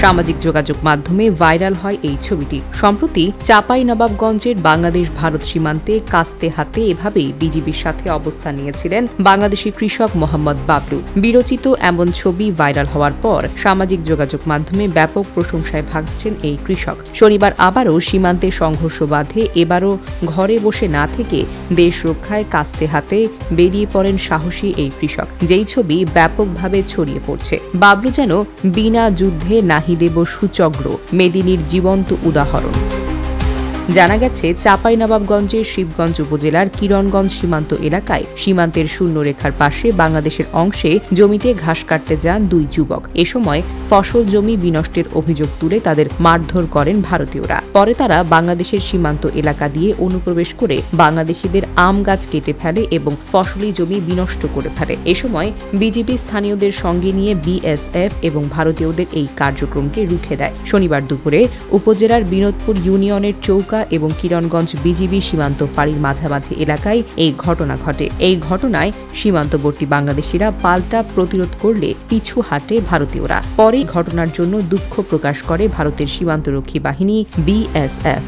সামাজিক যোগাযোগ মাধ্যমে ভাইরাল হয় এই ছবিটি। সম্প্রতি চাঁপাইনবাবগঞ্জের বাংলাদেশ ভারত সীমান্তে কাস্তে হাতে এভাবেই বিজিবির সাথে অবস্থান নিয়েছিলেন বাংলাদেশি কৃষক মোহাম্মদ বাবলু। বিরচিত এমন ছবি ভাইরাল হওয়ার পর সামাজিক যোগাযোগ মাধ্যমে ব্যাপক প্রশংসায় ভাসছেন এই কৃষক। শনিবার আবারও সীমান্তে সংঘর্ষ বাধে। এবারও ঘরে বসে না থেকে দেশ রক্ষায় কাস্তে হাতে বেরিয়ে পড়েন সাহসী এই কৃষক, যেই ছবি ব্যাপকভাবে ছড়িয়ে পড়ছে। বাবলু যেন বিনা যুদ্ধে নাহি দেব সুচগ্র মেদিনীর জীবন্ত উদাহরণ। জানা গেছে, চাঁপাইনবাবগঞ্জের শিবগঞ্জ উপজেলার কিরণগঞ্জ সীমান্ত এলাকায় সীমান্তের শূন্যরেখার পাশে বাংলাদেশের অংশে জমিতে ঘাস কাটতে যান দুই যুবক। এ সময় ফসল জমি বিনষ্টের অভিযোগ তুলে তাদের মারধর করেন ভারতীয়রা। পরে তারা বাংলাদেশের সীমান্ত এলাকা দিয়ে অনুপ্রবেশ করে বাংলাদেশিদের আম গাছ কেটে ফেলে এবং ফসলি জমি বিনষ্ট করে ফেলে। এ সময় বিজিবি স্থানীয়দের সঙ্গে নিয়ে বিএসএফ এবং ভারতীয়দের এই কার্যক্রমকে রুখে দেয়। শনিবার দুপুরে উপজেলার বিনোদপুর ইউনিয়নের চৌকা এবং কিরণগঞ্জ বিজিবি সীমান্ত ফাঁড়ির মাঝামাঝি এলাকায় এই ঘটনা ঘটে। এই ঘটনায় সীমান্তবর্তী বাংলাদেশিরা পাল্টা প্রতিরোধ করলে পিছু হাঁটে ভারতীয়রা। পরে ঘটনার জন্য দুঃখ প্রকাশ করে ভারতের সীমান্তরক্ষী বাহিনী বিএসএফ।